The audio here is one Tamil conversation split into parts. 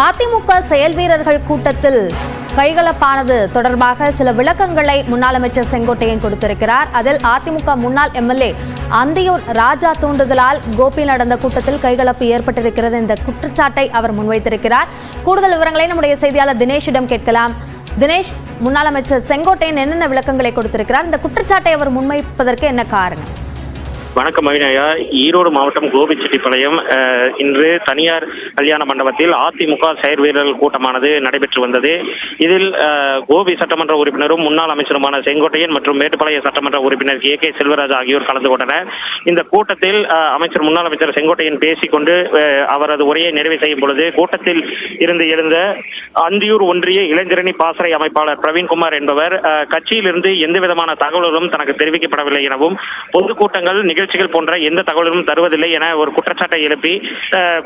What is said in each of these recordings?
அதிமுக செயல் வீரர்கள் கூட்டத்தில் கைகலப்பானது தொடர்பாக சில விளக்கங்களை முன்னாள் அமைச்சர் செங்கோட்டையன் கொடுத்திருக்கிறார். அதில் அதிமுக முன்னாள் எம்எல்ஏ அந்தியூர் ராஜா தூண்டுதலால் கோபி நடந்த கூட்டத்தில் கைகலப்பு ஏற்பட்டிருக்கிறது என்ற குற்றச்சாட்டை அவர் முன்வைத்திருக்கிறார். கூடுதல் விவரங்களை நம்முடைய செய்தியாளர் தினேஷிடம் கேட்கலாம். தினேஷ், முன்னாள் அமைச்சர் செங்கோட்டையன் என்னென்ன விளக்கங்களை கொடுத்திருக்கிறார்? இந்த குற்றச்சாட்டை அவர் முன்வைப்பதற்கு என்ன காரணம்? வணக்கம் அவிநாயா. ஈரோடு மாவட்டம் கோபிச்செட்டிப்பாளையம் இன்று தனியார் கல்யாண மண்டபத்தில் அதிமுக செயற் வீரர்கள் கூட்டமானது நடைபெற்று வந்தது. இதில் கோபி சட்டமன்ற உறுப்பினரும் முன்னாள் அமைச்சருமான செங்கோட்டையன் மற்றும் மேட்டுப்பாளையம் சட்டமன்ற உறுப்பினர் கே செல்வராஜ் ஆகியோர் கலந்து கொண்டனர். இந்த கூட்டத்தில் முன்னாள் அமைச்சர் செங்கோட்டையன் பேசிக்கொண்டு அவரது உரையை நிறைவு செய்யும் பொழுது கூட்டத்தில் இருந்து எழுந்த அந்தியூர் ஒன்றிய இளைஞரணி பாசறை அமைப்பாளர் பிரவீன்குமார் என்பவர் கட்சியிலிருந்து எந்த விதமான தகவல்களும் தனக்கு தெரிவிக்கப்படவில்லை எனவும் பொதுக்கூட்டங்கள் நிகழ்ச்சிகள் போன்ற எந்த தகவலும் தருவதில்லை என ஒரு குற்றச்சாட்டை எழுப்பி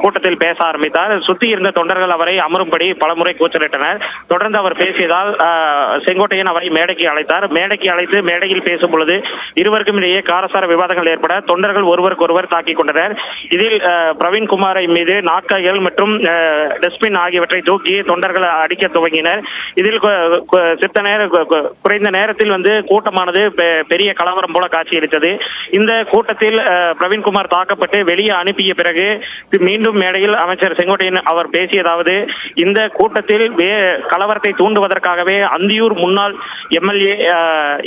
கூட்டத்தில் பேச ஆரம்பித்தார். சுத்தி இருந்த தொண்டர்கள் அவரை அமரும்படி பலமுறை கூச்சலிட்டனர். தொடர்ந்து அவர் பேசியதால் செங்கோட்டையன் அவரை மேடைக்கு அழைத்தார். மேடைக்கு அழைத்து மேடையில் பேசும் பொழுது இருவருக்கும் இடையே காரசார விவாதங்கள் ஏற்பட தொண்டர்கள் ஒருவருக்கொருவர் தாக்கிக் கொண்டனர். இதில் பிரவீன்குமாரை மீது நாட்காய்கள் மற்றும் டஸ்ட்பின் ஆகியவற்றை தூக்கி தொண்டர்கள் அடிக்க துவங்கினர். இதில் குறைந்த நேரத்தில் கூட்டமானது பெரிய கலவரம் போல காட்சியளித்தது. இந்த கூட்டத்தில் பிரவீன்குமார் தாக்கப்பட்டு வெளியே அனுப்பிய பிறகு மீண்டும் மேடையில் அமைச்சர் செங்கோட்டையன் அவர் பேசியதாவது, இந்த கூட்டத்தில் கலவரத்தை தூண்டுவதற்காகவே அந்தியூர் முன்னாள் எம்எல்ஏ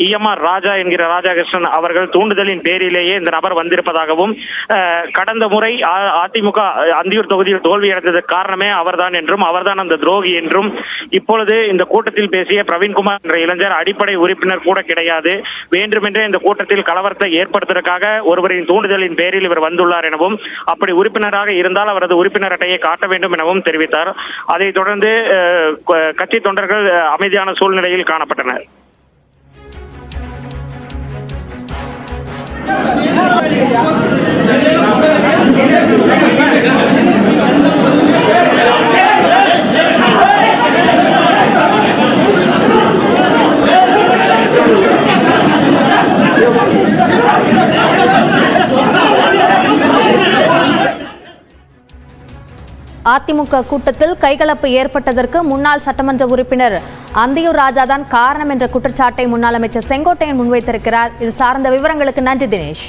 EMR ராஜா என்கிற ராஜாகிருஷ்ணன் அவர்கள் தூண்டுதலின் பேரிலேயே இந்த நபர் வந்திருப்பதாகவும் கடந்த முறை அதிமுக அந்தியூர் தொகுதியில் தோல்வியடைந்ததற்கு காரணமே அவர்தான் என்றும் அவர்தான் அந்த துரோகி என்றும் இப்பொழுது இந்த கூட்டத்தில் பேசிய பிரவீன்குமார் என்ற இளைஞர் அடிப்படை உறுப்பினர் கூட கிடையாது, வேண்டுமென்றே இந்த கூட்டத்தில் கலவரத்தை ஏற்படுத்துவதற்காக ஒருவரின் தூண்டுதலின் பேரில் இவர் வந்துள்ளார் எனவும் அப்படி உறுப்பினராக இருந்தால் அவரது உறுப்பினர் அட்டையை காட்ட வேண்டும் எனவும் தெரிவித்தார். அதைத் தொடர்ந்து கட்சி தொண்டர்கள் அமைதியான சூழ்நிலையில் காணப்பட்டனர். அதிமுக கூட்டத்தில் கைகலப்பு ஏற்பட்டதற்கு முன்னாள் சட்டமன்ற உறுப்பினர் அந்தியூர் ராஜாதான் காரணம் என்ற குற்றச்சாட்டை முன்னாள் அமைச்சர் செங்கோட்டையன் முன்வைத்திருக்கிறார். இது சார்ந்த விவரங்களுக்கு நன்றி தினேஷ்.